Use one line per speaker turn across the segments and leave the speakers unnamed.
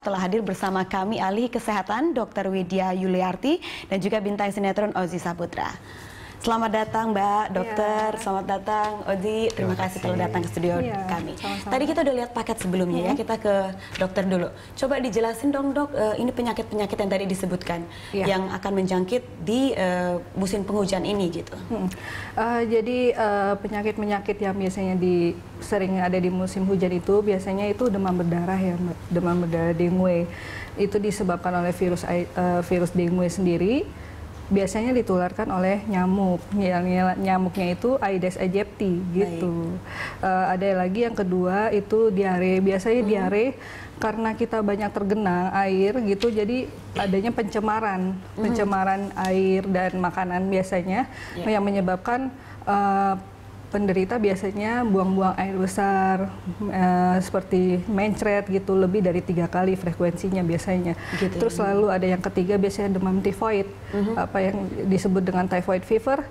Telah hadir bersama kami ahli kesehatan Dr. Widya Yuliarti dan juga bintang sinetron Ozi Saputra. Selamat datang Mbak Dokter, selamat datang Ozi. Terima kasih telah datang ke studio kami.
Sama-sama.
Tadi kita udah lihat paket sebelumnya ya, kita ke dokter dulu. Coba dijelasin dong dok, ini penyakit-penyakit yang tadi disebutkan yang akan menjangkit di musim penghujan ini gitu.
Jadi penyakit-penyakit yang biasanya sering ada di musim hujan itu biasanya itu demam berdarah ya Mbak. Demam berdarah dengue. Itu disebabkan oleh virus dengue sendiri. Biasanya ditularkan oleh nyamuk. Nyamuknya itu Aedes aegypti gitu. Ada lagi yang kedua itu diare. Biasanya diare karena kita banyak tergenang air gitu, jadi adanya pencemaran air dan makanan biasanya yang menyebabkan penderita biasanya buang-buang air besar seperti mencret gitu, lebih dari 3 kali frekuensinya biasanya. Gitu. Terus lalu ada yang ketiga biasanya demam tifoid, apa yang disebut dengan typhoid fever,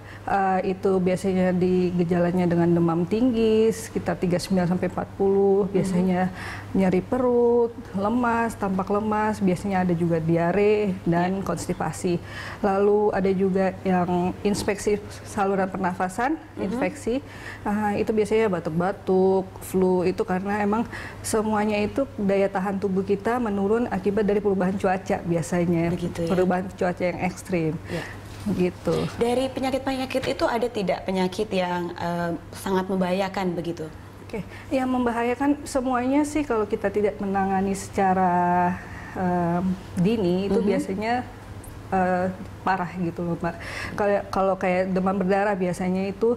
itu biasanya gejalanya dengan demam tinggi sekitar 39 sampai 40, biasanya nyeri perut, lemas, tampak lemas, biasanya ada juga diare dan konstipasi. Lalu ada juga yang inspeksi saluran pernafasan, infeksi. Itu biasanya batuk-batuk, flu, itu karena emang semuanya itu daya tahan tubuh kita menurun akibat dari perubahan cuaca biasanya.
Begitu, ya?
Perubahan cuaca yang ekstrim. Gitu.
Dari penyakit-penyakit itu ada tidak penyakit yang sangat membahayakan begitu?
Oke, yang membahayakan semuanya sih kalau kita tidak menangani secara dini itu biasanya parah gitu loh Mbak. Kalau kayak demam berdarah biasanya itu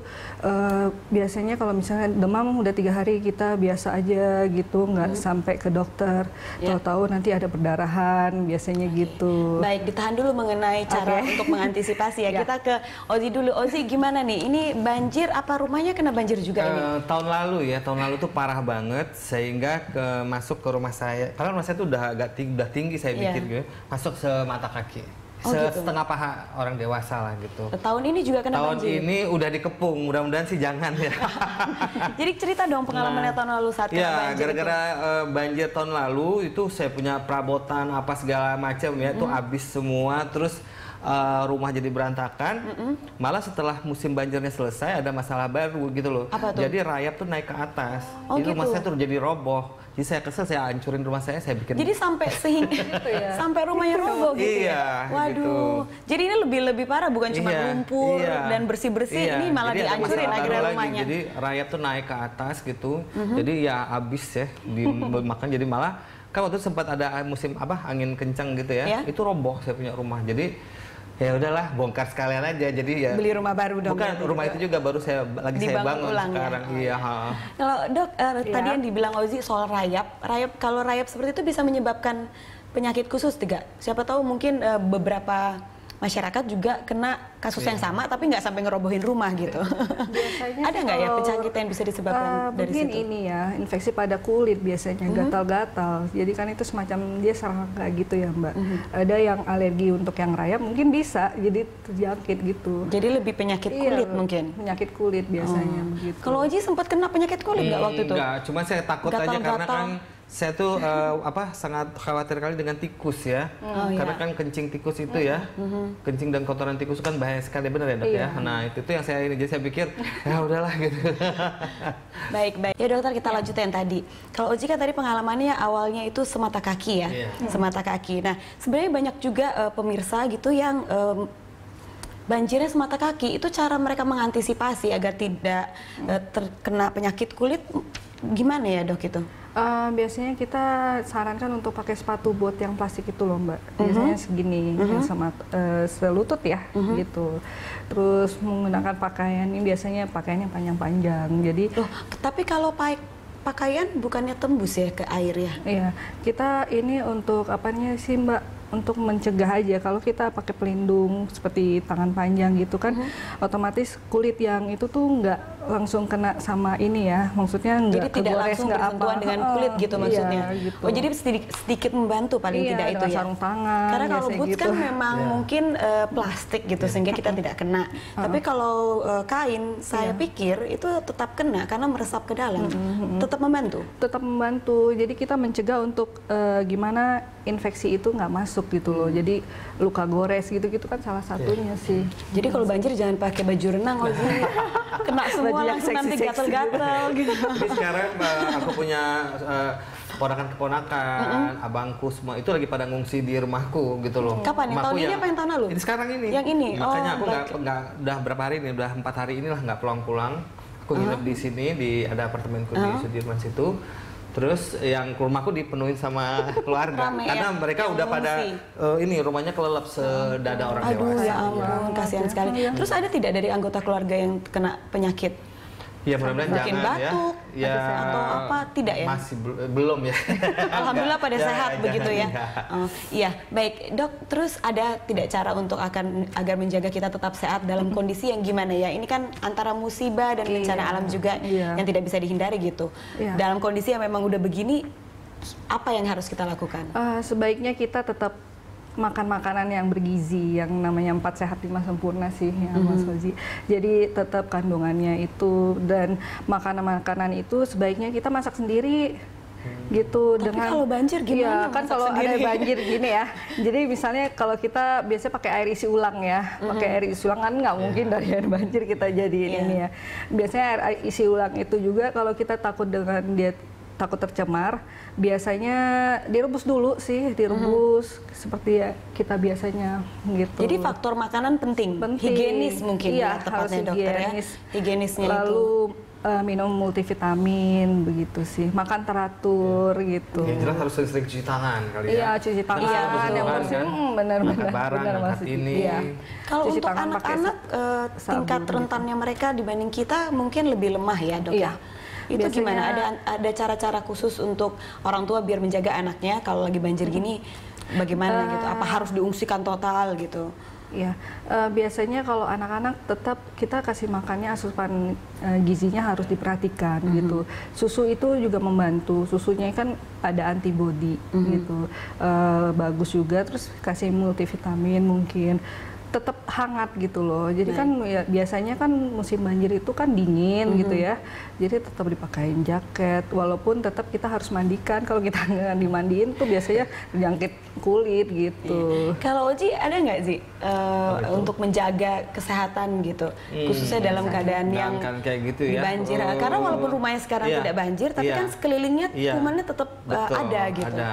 biasanya kalau misalnya demam udah 3 hari kita biasa aja gitu, nggak sampai ke dokter. Tahu-tahu nanti ada perdarahan biasanya gitu.
Baik, ditahan dulu mengenai cara untuk mengantisipasi ya. Kita ke Ozi dulu. Ozi gimana nih? Ini banjir apa rumahnya kena banjir juga ini?
Tahun lalu tuh parah banget sehingga masuk ke rumah saya. Karena rumah saya tuh udah tinggi saya pikir gitu, masuk semata kaki. Setengah paha orang dewasa lah gitu.
Tahun ini juga kena banjir?
Tahun ini udah dikepung, mudah-mudahan sih jangan ya.
Jadi cerita dong pengalamannya tahun lalu saat kena banjir.
Gara-gara banjir tahun lalu itu saya punya perabotan apa segala macam ya, itu habis semua, terus rumah jadi berantakan. Malah setelah musim banjirnya selesai ada masalah baru gitu loh. Jadi rayap tuh naik ke atas. Jadi rumah saya tuh jadi roboh. Jadi saya kesel, saya hancurin rumah saya bikin.
Jadi sampai sampai rumahnya roboh gitu. Waduh. Gitu. Jadi ini lebih parah, bukan cuma lumpur dan bersih-bersih, ini malah dihancurin akhirnya rumahnya.
Jadi rayap tuh naik ke atas gitu. Jadi ya habis ya dimakan. Jadi malah kan waktu itu sempat ada musim angin kencang gitu ya. Itu roboh saya punya rumah. Jadi ya udahlah, bongkar sekalian aja. Jadi ya
beli rumah baru dong.
Bukan, rumah itu juga baru saya bangun sekarang.
Kalau dok, tadi yang dibilang Ozi soal rayap, kalau rayap seperti itu bisa menyebabkan penyakit khusus tidak? Siapa tahu mungkin beberapa masyarakat juga kena kasus yang sama tapi nggak sampai ngerobohin rumah gitu.
Biasanya
ada nggak ya penyakit yang bisa disebabkan dari situ?
Mungkin ini ya, infeksi pada kulit biasanya, gatal-gatal. Jadi kan itu semacam dia serangga gitu ya Mbak. Ada yang alergi untuk yang rayap, mungkin bisa jadi terjangkit gitu.
Jadi lebih penyakit kulit mungkin?
Penyakit kulit biasanya begitu.
Kalau Oji sempat kena penyakit kulit nggak waktu itu?
Enggak, cuma saya takut aja karena kan saya tuh sangat khawatir kali dengan tikus ya. Karena kan kencing tikus itu ya, kencing dan kotoran tikus kan bahaya sekali, benar ya dok ya. Nah itu yang jadi saya pikir ya udahlah gitu.
Baik. Ya dokter, kita lanjutin tadi. Kalau Oji kan tadi pengalamannya awalnya itu semata kaki ya, semata kaki. Nah sebenarnya banyak juga pemirsa gitu yang banjirnya semata kaki. Itu cara mereka mengantisipasi agar tidak terkena penyakit kulit gimana ya dok itu?
Biasanya kita sarankan untuk pakai sepatu bot yang plastik itu loh Mbak. Biasanya segini, sama selutut ya gitu. Terus menggunakan pakaian ini biasanya pakaiannya panjang-panjang. Jadi
tapi kalau pakaian bukannya tembus ya ke air ya? Iya,
kita ini untuk apanya sih Mbak? Untuk mencegah aja. Kalau kita pakai pelindung seperti tangan panjang gitu kan, otomatis kulit yang itu tuh nggak langsung kena sama ini ya, maksudnya nggak
jadi tidak
kegores,
langsung
nggak
bersentuhan
apa.
dengan kulit gitu maksudnya.
Iya, gitu.
Oh jadi sedikit membantu paling
Iya,
tidak itu
dengan
ya.
sarung tangan.
Karena kalau
biasanya
boots
gitu.
kan memang mungkin plastik gitu sehingga kita tidak kena. Tapi kalau kain saya pikir itu tetap kena karena meresap ke dalam. Tetap membantu.
Tetap membantu. Jadi kita mencegah untuk gimana infeksi itu nggak masuk gitu loh. Jadi luka gores gitu-gitu kan salah satunya sih.
Jadi kalau banjir jangan pakai baju renang, kena semua
Baju yang
langsung nanti
seksi-seksi
gatel-gatel gitu.
Jadi sekarang aku punya keponakan-keponakan, abangku semua itu lagi pada ngungsi di rumahku gitu loh.
Kapan ya? Tahun ini apa yang tahun lalu?
Ini sekarang ini.
Yang ini.
Makanya aku
baik.
nggak udah berapa hari ini, udah 4 hari inilah nggak pulang-pulang. Aku nginep di sini, ada apartemenku di Sudirman situ. Terus yang rumahku dipenuhin sama keluarga.
Rame
Karena
ya?
mereka
Yang
udah pada
mengungsi.
ini rumahnya kelelep sedada orang
Aduh
dewasa.
ya ampun, kasihan sekali. Terus ada tidak dari anggota keluarga yang kena penyakit?
Ya mudah-mudahan
Mungkin
jangan
batuk,
ya.
atau apa, tidak ya?
Masih belum ya.
Alhamdulillah pada
Enggak,
sehat
jangan,
begitu ya.
enggak.
Iya, baik dok. Terus ada tidak cara untuk agar menjaga kita tetap sehat dalam kondisi yang gimana ya? Ini kan antara musibah dan bencana alam juga yang tidak bisa dihindari gitu. Dalam kondisi yang memang udah begini, apa yang harus kita lakukan?
Sebaiknya kita tetap makan makanan yang bergizi, yang namanya 4 sehat 5 sempurna sih ya Mas Fauzi. Jadi tetap kandungannya itu, dan makanan-makanan itu sebaiknya kita masak sendiri gitu.
Tapi
dengan
kalau banjir gimana?
Iya, kan kalau ada banjir gini ya. Jadi misalnya kalau kita biasanya pakai air isi ulang ya. Pakai air isi ulang kan nggak mungkin dari air banjir kita jadiin ini ya. Biasanya air isi ulang itu juga kalau kita takut dengan dia takut tercemar, biasanya direbus dulu sih, seperti ya kita biasanya gitu.
Jadi faktor makanan penting. Higienis mungkin ya tepatnya dokter ya. Higienisnya
lalu minum multivitamin begitu sih, makan teratur gitu.
Ya, jelas harus sering-sering cuci tangan kali ya.
Iya, cuci tangan yang bersih, benar-benar.
Barang, angkat ini.
Iya.
Kalau
Cuci
untuk
tangan pakai
anak-anak tingkat rentannya mereka dibanding kita mungkin lebih lemah ya dok ya. Itu
biasanya,
gimana? Ada cara-cara khusus untuk orang tua biar menjaga anaknya kalau lagi banjir gini bagaimana gitu? Apa harus diungsikan total gitu?
Ya, biasanya kalau anak-anak tetap kita kasih makannya asupan gizinya harus diperhatikan gitu. Susu itu juga membantu. Susunya kan ada antibodi gitu. Bagus juga, terus kasih multivitamin mungkin. Tetap hangat gitu loh. Jadi kan ya, biasanya kan musim banjir itu kan dingin gitu ya. Jadi tetap dipakein jaket. Walaupun tetap kita harus mandikan. Kalau kita nggak dimandiin tuh biasanya terjangkit kulit gitu.
Kalau Oji ada nggak sih untuk menjaga kesehatan gitu, khususnya dalam keadaan yang
kayak gitu ya.
banjir? Karena walaupun rumahnya sekarang tidak banjir, tapi kan sekelilingnya kumannya tetap ada gitu.
Ada.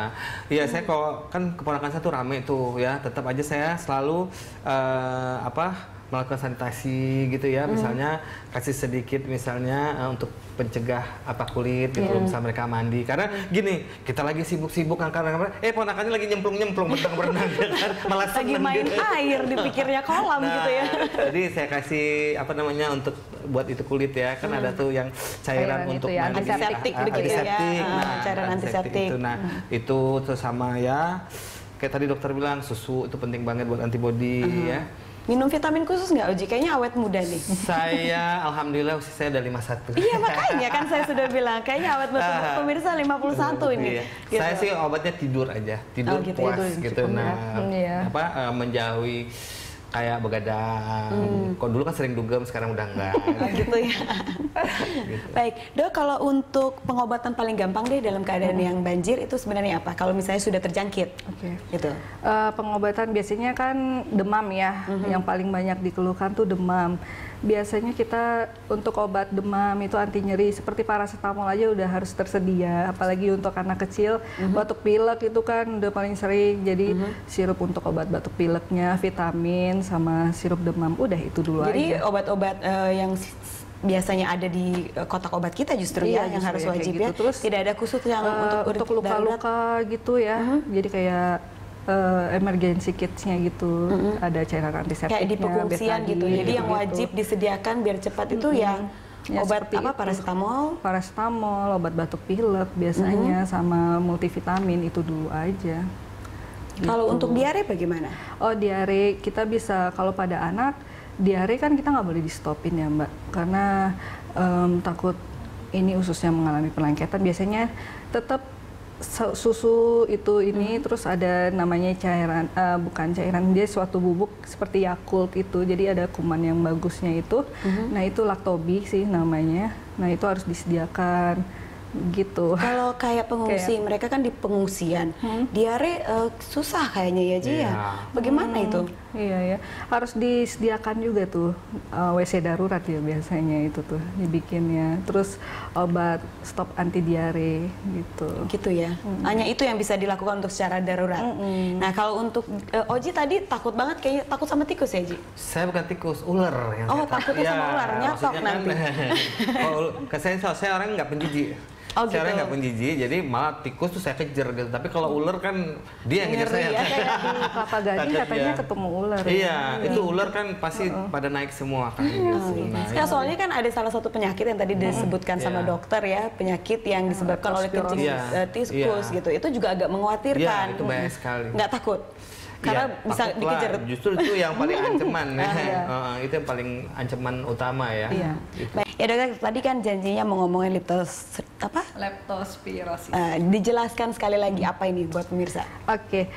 Iya, saya kalau kan keponakan saya tuh rame tuh ya, tetap aja saya selalu melakukan sanitasi gitu ya, misalnya kasih sedikit misalnya untuk pencegah kulit gitu loh, misal mereka mandi, karena gini kita lagi sibuk-sibuk angkat-angkat, ponakannya lagi nyemplung-nyemplung berenang-berenang kan, malah
lagi main air dipikirnya kolam gitu ya.
Jadi saya kasih untuk buat itu kulit ya, kan ada tuh yang cairan untuk
ya,
antiseptik begitu ya, cairan antiseptik
itu, itu terus sama ya kayak tadi dokter bilang susu itu penting banget buat antibodi ya.
Minum vitamin khusus nggak Oji? Kayaknya awet muda nih.
Saya alhamdulillah usia saya udah 51.
Iya makanya kan saya sudah bilang kayaknya awet muda. Pemirsa 51 ini.
Iya. Gitu. Saya sih obatnya tidur aja, tidur puas gitu. Menjauhi kayak begadang. Kalau dulu kan sering dugem, sekarang udah enggak.
Gitu ya. Gitu. Baik, dok, kalau untuk pengobatan paling gampang deh dalam keadaan yang banjir itu sebenarnya apa? Kalau misalnya sudah terjangkit, gitu.
Pengobatan biasanya kan demam ya, yang paling banyak dikeluhkan tuh demam. Biasanya kita untuk obat demam itu anti nyeri seperti paracetamol aja udah harus tersedia, apalagi untuk anak kecil. Batuk pilek itu kan udah paling sering, jadi sirup untuk obat batuk pileknya, vitamin sama sirup demam, udah itu dulu aja.
Jadi obat-obat yang biasanya ada di kotak obat kita justru ya yang harus wajib ya.
Terus
tidak ada khusus yang
untuk luka-luka gitu ya. Jadi kayak emergency kitsnya gitu, ada cairan antiseptiknya,
kayak di pengungsian gitu. Jadi yang wajib disediakan biar cepat itu ya obat paracetamol,
obat batuk pilek biasanya sama multivitamin itu dulu aja.
Gitu. Kalau untuk diare bagaimana?
Oh, diare kita bisa kalau pada anak diare kan kita nggak boleh di stopin ya Mbak, karena takut ini ususnya mengalami pelengketan. Biasanya tetap susu itu ini terus ada namanya cairan, bukan cairan, dia suatu bubuk seperti Yakult itu, jadi ada kuman yang bagusnya itu. Nah itu Lactobi sih namanya, nah itu harus disediakan gitu.
Kalau kayak pengungsi, mereka kan di pengungsian, diare susah kayaknya ya Ji ya. Bagaimana itu?
Iya ya, harus disediakan juga tuh WC darurat ya biasanya itu tuh dibikinnya. Terus obat stop anti diare gitu.
Gitu ya. Hanya itu yang bisa dilakukan untuk secara darurat. Nah kalau untuk Oji tadi takut banget, kayaknya takut sama tikus ya Ji?
Saya bukan tikus, ular yang saya
takutnya sama ular, nyatok nanti.
Saya orang nggak penjijik. Saya orangnya nggak penjijik, jadi malah tikus tuh saya kejar gitu. Tapi kalau ular kan dia yang ngejar saya.
Ya, kayak di Kelapa Gading katanya ketemu ular.
Iya, itu ular kan pasti pada naik semua kan.
Nah, soalnya kan ada salah satu penyakit yang tadi disebutkan sama dokter ya, penyakit yang disebabkan oleh kencing tikus gitu. Itu juga agak mengkhawatirkan.
Iya, itu bahaya sekali.
Nggak takut? Karena bisa dikejar.
Justru itu yang paling ancaman. Itu yang paling ancaman utama ya.
Gitu. Ya dokter, tadi kan janjinya mau ngomongin
leptospirosis.
Dijelaskan sekali lagi apa ini buat pemirsa?
Oke,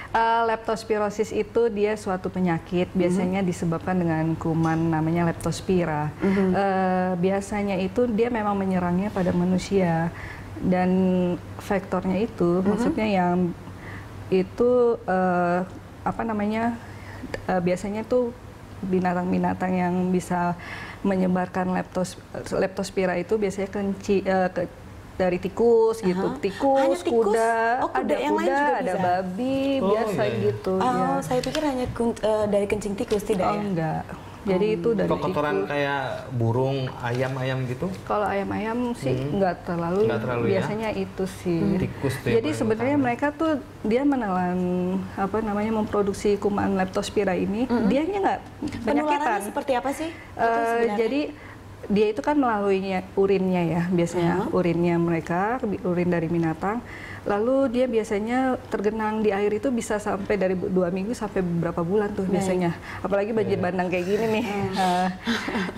leptospirosis itu dia suatu penyakit, biasanya disebabkan dengan kuman namanya leptospira. Biasanya itu dia memang menyerangnya pada manusia, dan faktornya itu maksudnya yang itu biasanya tuh binatang-binatang yang bisa menyebarkan leptospira itu biasanya dari tikus gitu, tikus, kuda,
ada yang lain juga
ada
bisa?
Babi, biasa gitu.
Saya pikir hanya dari kencing tikus, tidak ya?
Enggak. Jadi itu dari
kotoran kayak burung, ayam-ayam gitu?
Kalau ayam-ayam sih nggak terlalu biasanya ya? Itu sih.
Tikus tuh
jadi sebenarnya mereka tuh dia menelan memproduksi kuman leptospira ini, dianya nggak penyakitan.
Seperti apa sih?
Jadi dia itu kan melalui urinnya ya, biasanya urinnya mereka, urin dari binatang. Lalu dia biasanya tergenang di air itu bisa sampai dari 2 minggu sampai beberapa bulan tuh biasanya. Apalagi banjir bandang kayak gini nih.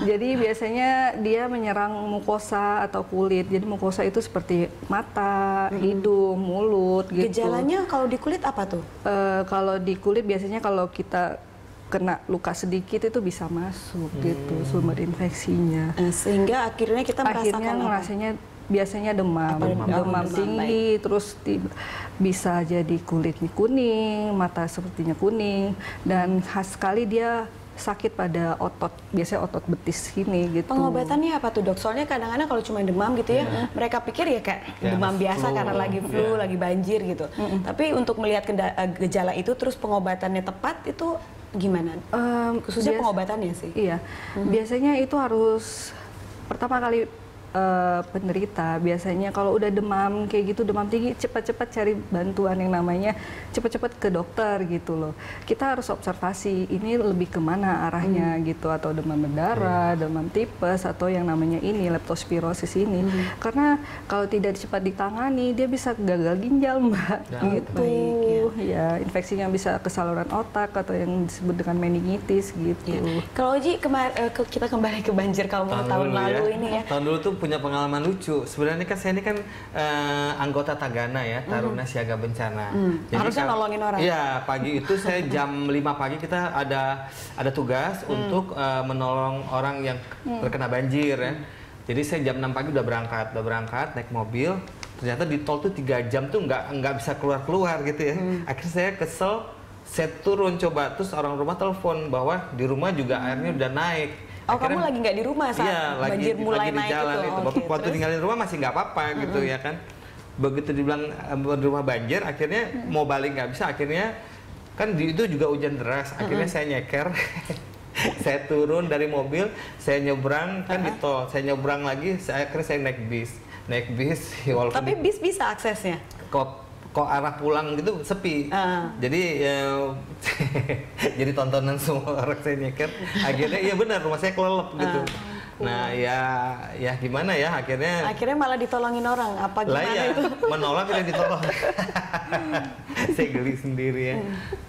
Jadi biasanya dia menyerang mukosa atau kulit. Jadi mukosa itu seperti mata, hidung, mulut gitu.
Gejalanya kalau di kulit apa tuh?
Kalau di kulit biasanya kalau kita kena luka sedikit itu bisa masuk gitu sumber infeksinya.
Sehingga akhirnya kita
ngerasanya biasanya demam tinggi, terus bisa jadi kulitnya kuning, mata sepertinya kuning, dan khas sekali dia sakit pada otot, biasanya otot betis ini gitu.
Pengobatannya apa tuh dok? Soalnya kadang-kadang kalau cuma demam gitu ya, mereka pikir ya kayak demam biasa karena lagi flu, lagi banjir gitu. Tapi untuk melihat gejala itu terus pengobatannya tepat itu gimana? Khususnya pengobatannya sih.
Iya, biasanya itu harus pertama kali penderita biasanya kalau udah demam kayak gitu, demam tinggi, cepat-cepat cari bantuan yang namanya cepat-cepat ke dokter gitu loh. Kita harus observasi ini lebih kemana arahnya gitu, atau demam berdarah, demam tipes, atau yang namanya ini leptospirosis ini. Karena kalau tidak cepat ditangani dia bisa gagal ginjal Mbak gitu. Ya, infeksinya bisa ke saluran otak atau yang disebut dengan meningitis gitu.
Kalau Oji kita kembali ke banjir tahun lalu ini ya.
Tahun dulu tuh punya pengalaman lucu. Sebenarnya kan saya ini kan anggota Tagana ya, Taruna Siaga Bencana.
Jadi harusnya nolongin orang.
Iya, pagi itu saya jam 5 pagi kita ada tugas untuk menolong orang yang terkena banjir ya. Jadi saya jam 6 pagi udah berangkat naik mobil. Ternyata di tol tuh 3 jam tuh nggak bisa keluar gitu ya. Akhirnya saya kesel, saya turun coba, terus orang rumah telepon bahwa di rumah juga airnya udah naik.
Kamu lagi nggak di rumah saat banjir mulai naik
itu. Waktu tinggalin rumah masih nggak apa-apa gitu ya kan. Begitu dibilang di rumah banjir, akhirnya mau balik nggak bisa. Akhirnya kan itu juga hujan deras. Akhirnya saya nyeker, saya turun dari mobil, saya nyebrang kan di tol. Saya nyebrang lagi, akhirnya saya naik bis.
Tapi bis bisa aksesnya?
Kok arah pulang gitu sepi, jadi jadi tontonan semua orang saya nyeker. Akhirnya iya benar rumah saya kelelep gitu. Nah ya gimana ya akhirnya
malah ditolongin orang apa
lah
gimana
ya,
itu?
menolak tidak ditolong. Saya geli sendiri ya.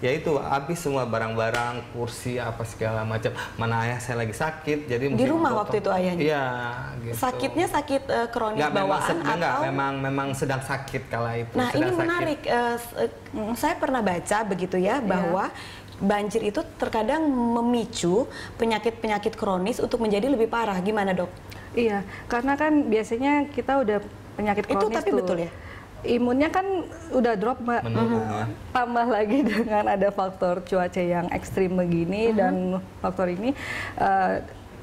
Ya itu habis semua barang-barang, kursi apa segala macam. Mana ayah saya lagi sakit, jadi
di rumah waktu itu ayahnya.
Iya. Gitu.
Sakitnya sakit kronis
nggak,
bawaan atau?
memang sedang sakit kala itu.
Nah ini menarik. Saya pernah baca begitu ya bahwa banjir itu terkadang memicu penyakit-penyakit kronis untuk menjadi lebih parah. Gimana dok?
Iya, karena kan biasanya kita udah penyakit kronis
itu tapi
tuh.
betul ya?
Imunnya kan udah drop Mbak. Tambah lagi dengan ada faktor cuaca yang ekstrim begini dan faktor ini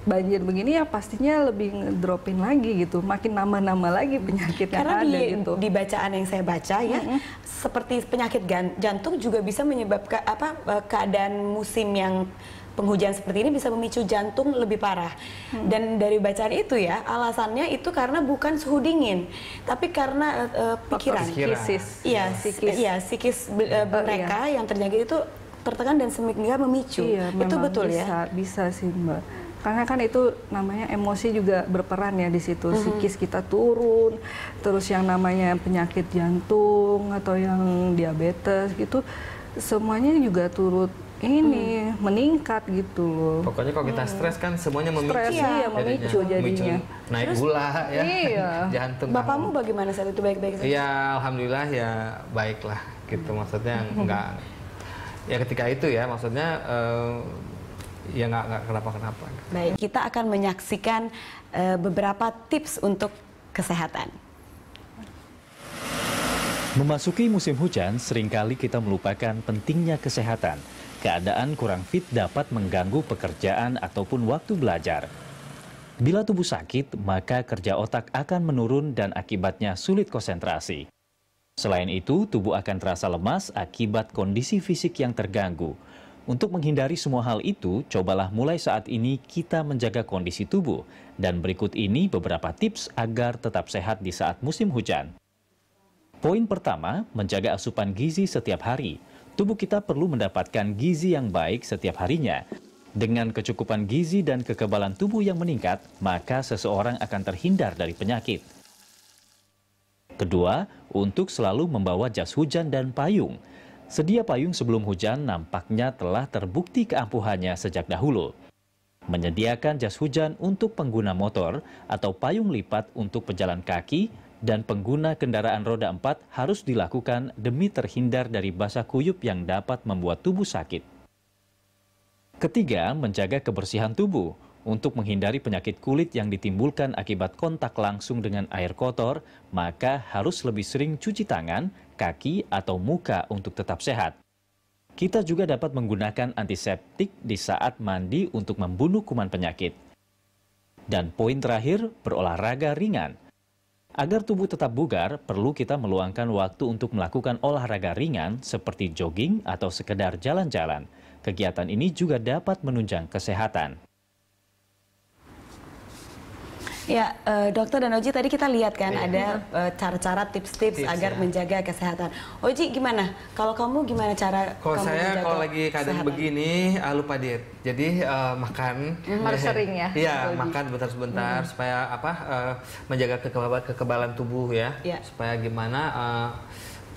banjir begini ya pastinya lebih ngedropin lagi gitu, makin nambah-nambah lagi penyakit yang ada gitu.
Di bacaan yang saya baca ya, seperti penyakit jantung juga bisa menyebabkan keadaan musim yang penghujan seperti ini bisa memicu jantung lebih parah. Dan dari bacaan itu ya, alasannya itu karena bukan suhu dingin, tapi karena pikiran. Psikis mereka yang terjangkit itu tertekan dan sehingga memicu.
Iya,
itu betul ya?
Bisa sih Mbak. Karena kan itu namanya emosi juga berperan ya di situ. Psikis kita turun, terus yang namanya penyakit jantung atau yang diabetes gitu, semuanya juga turut ini meningkat gitu loh.
Pokoknya kalau kita stres kan semuanya memicu.
Stres ya, memicu jadinya.
Naik gula ya,
iya.
jantung.
Bapakmu bagaimana saat itu, baik-baik saja?
Ya alhamdulillah ya baiklah gitu, maksudnya enggak. Ya ketika itu ya maksudnya ya nggak kenapa-kenapa.
Baik, kita akan menyaksikan beberapa tips untuk kesehatan.
Memasuki musim hujan, seringkali kita melupakan pentingnya kesehatan. Keadaan kurang fit dapat mengganggu pekerjaan ataupun waktu belajar. Bila tubuh sakit, maka kerja otak akan menurun dan akibatnya sulit konsentrasi. Selain itu, tubuh akan terasa lemas akibat kondisi fisik yang terganggu. Untuk menghindari semua hal itu, cobalah mulai saat ini kita menjaga kondisi tubuh. Dan berikut ini beberapa tips agar tetap sehat di saat musim hujan. Poin pertama, menjaga asupan gizi setiap hari. Tubuh kita perlu mendapatkan gizi yang baik setiap harinya. Dengan kecukupan gizi dan kekebalan tubuh yang meningkat, maka seseorang akan terhindar dari penyakit. Kedua, untuk selalu membawa jas hujan dan payung. Sedia payung sebelum hujan nampaknya telah terbukti keampuhannya sejak dahulu. Menyediakan jas hujan untuk pengguna motor atau payung lipat untuk pejalan kaki dan pengguna kendaraan roda 4 harus dilakukan demi terhindar dari basah kuyup yang dapat membuat tubuh sakit. Ketiga, menjaga kebersihan tubuh. Untuk menghindari penyakit kulit yang ditimbulkan akibat kontak langsung dengan air kotor, maka harus lebih sering cuci tangan, kaki, atau muka untuk tetap sehat. Kita juga dapat menggunakan antiseptik di saat mandi untuk membunuh kuman penyakit. Dan poin terakhir, berolahraga ringan. Agar tubuh tetap bugar, perlu kita meluangkan waktu untuk melakukan olahraga ringan seperti jogging atau sekedar jalan-jalan. Kegiatan ini juga dapat menunjang kesehatan.
Ya, Dokter dan Oji tadi kita lihat kan ada cara-cara tips-tips agar menjaga kesehatan. Oji gimana? Kalau kamu gimana cara
kalau
kamu
saya
menjaga
kalau lagi keadaan
kesehatan?
begini lupa diet. Jadi makan
Harus sering ya.
Iya, makan bentar-bentar supaya menjaga kekebalan tubuh ya. Supaya gimana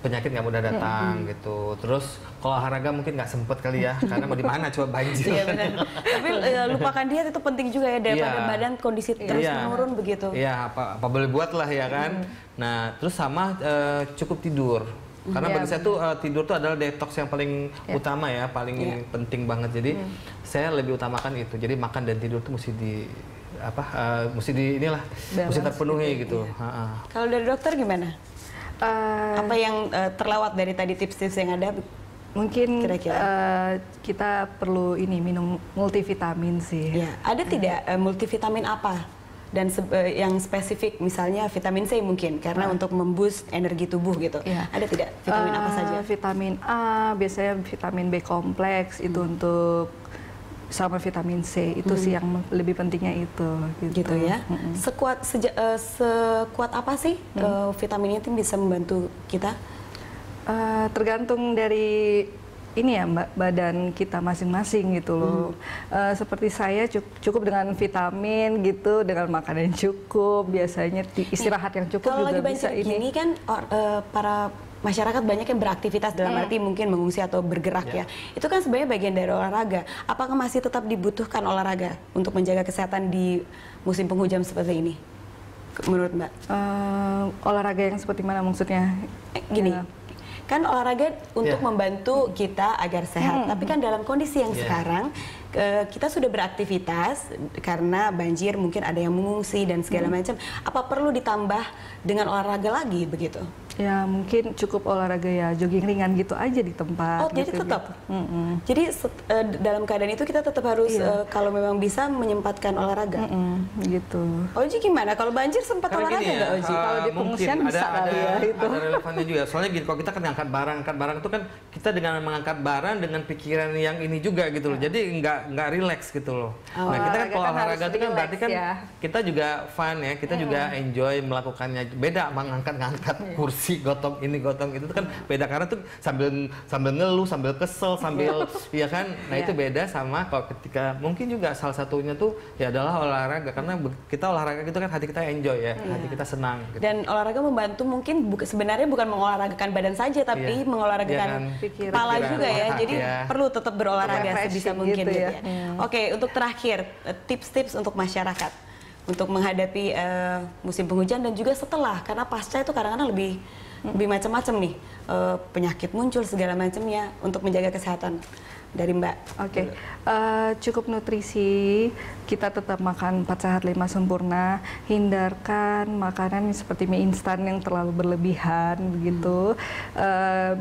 penyakit nggak mudah datang gitu. Terus kalau olahraga mungkin nggak sempet kali ya, karena mau di mana coba banjir.
Iya benar. Tapi lupakan diet itu penting juga ya daripada badan kondisi terus menurun begitu.
Iya, apa boleh buat lah ya kan. Nah, terus sama cukup tidur. Karena bagi saya tuh tidur tuh adalah detox yang paling utama ya, paling penting banget. Jadi saya lebih utamakan itu. Jadi makan dan tidur tuh mesti mesti terpenuhi gitu.
Kalau dari dokter gimana? Apa yang terlewat dari tadi tips-tips yang ada?
Mungkin kita perlu minum multivitamin sih.
Ya. Ada tidak multivitamin apa? Dan yang spesifik misalnya vitamin C mungkin karena untuk memboost energi tubuh gitu. Ada tidak vitamin apa saja?
Vitamin A, biasanya vitamin B kompleks itu untuk sama vitamin C itu sih yang lebih pentingnya itu
gitu ya. Sekuat apa sih vitamin itu bisa membantu kita?
Tergantung dari ini ya Mbak, badan kita masing-masing gitu loh. Seperti saya cukup dengan vitamin gitu, dengan makanan yang cukup, biasanya istirahat yang cukup
kalau
juga
lagi
bisa
banjir
ini.
gini kan para masyarakat banyak yang beraktivitas dalam arti mungkin mengungsi atau bergerak ya. Itu kan sebenarnya bagian dari olahraga. Apakah masih tetap dibutuhkan olahraga untuk menjaga kesehatan di musim penghujan seperti ini? Menurut Mbak?
Olahraga yang seperti mana maksudnya?
Gini. Kan olahraga untuk membantu kita agar sehat, tapi kan dalam kondisi yang sekarang kita sudah beraktivitas karena banjir, mungkin ada yang mengungsi dan segala macam. Apa perlu ditambah dengan olahraga lagi begitu?
Ya mungkin cukup olahraga ya jogging ringan gitu aja di tempat.
Oh jadi tetap. Jadi dalam keadaan itu kita tetap harus kalau memang bisa menyempatkan olahraga.
Gitu.
Oji gimana? Kalau banjir sempat
Karena
olahraga nggak Oji?
Kalau di pengungsian bisa kali ya itu.
Ada relevannya juga. Soalnya gini, kalau kita kan angkat barang itu kan kita dengan mengangkat barang dengan pikiran yang ini juga gitu loh. Jadi nggak rileks gitu loh. Nah kita kan kalau olahraga itu kan berarti kan kita juga fun ya, kita juga enjoy melakukannya. Beda mengangkat kursi, gotong ini gotong itu kan beda karena tuh sambil ngeluh, sambil kesel, sambil ya kan. Nah itu beda sama kalau ketika mungkin juga salah satunya tuh ya adalah olahraga, karena kita olahraga gitu kan hati kita enjoy ya, hati kita senang gitu.
Dan olahraga membantu mungkin sebenarnya bukan mengolahragakan badan saja tapi mengolahragakan kepala juga ya. Jadi perlu tetap berolahraga sebisa mungkin gitu ya. Oke, untuk terakhir tips-tips untuk masyarakat untuk menghadapi musim penghujan dan juga setelah, karena pasca itu kadang-kadang lebih macam-macam nih, penyakit muncul segala macamnya, untuk menjaga kesehatan dari Mbak.
Oke, cukup nutrisi, kita tetap makan 4 sehat 5 sempurna, hindarkan makanan seperti mie instan yang terlalu berlebihan begitu.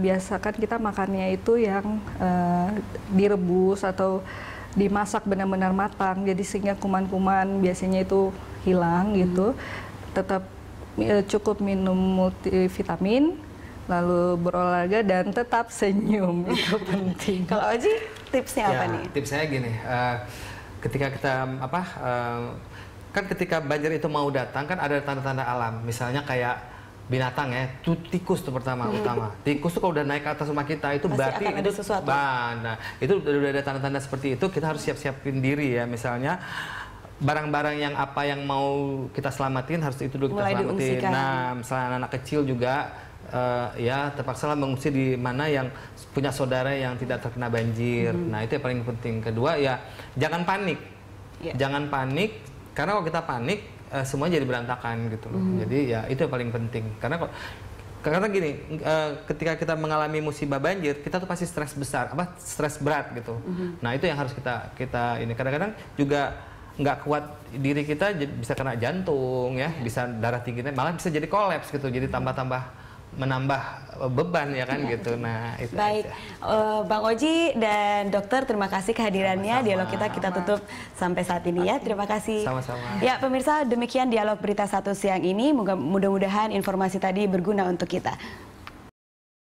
Biasakan kita makannya itu yang direbus atau dimasak benar-benar matang, jadi sehingga kuman-kuman biasanya itu hilang gitu. Tetap cukup minum multivitamin, lalu berolahraga dan tetap senyum, itu penting.
Kalau Oji tipsnya apa nih?
Tips saya gini, ketika kita kan ketika banjir itu mau datang kan ada tanda-tanda alam, misalnya kayak binatang ya, tikus itu utama. Tikus tuh kalau udah naik ke atas rumah kita itu berarti
akan ada sesuatu.
Nah, itu udah ada tanda-tanda seperti itu, kita harus siap-siapin diri ya. Misalnya barang-barang yang apa yang mau kita selamatin harus itu dulu kita selamatin. Nah, misalnya anak-anak kecil juga ya terpaksa mengungsi di mana yang punya saudara yang tidak terkena banjir. Nah, itu yang paling penting. Kedua ya jangan panik. Jangan panik, karena kalau kita panik semua jadi berantakan gitu loh. Jadi ya itu yang paling penting. Karena gini, ketika kita mengalami musibah banjir, kita tuh pasti stres besar, stres berat gitu. Nah itu yang harus kita ini. Kadang-kadang juga nggak kuat diri kita, bisa kena jantung ya, bisa darah tinggi, malah bisa jadi kolaps gitu. Jadi tambah-tambah menambah beban ya kan gitu. Nah itu
baik aja. Bang Oji dan dokter, terima kasih kehadirannya. Dialog kita tutup sampai saat ini ya. Terima kasih.
Sama-sama.
Ya pemirsa, demikian dialog berita 1 siang ini. Mudah-mudahan informasi tadi berguna untuk kita.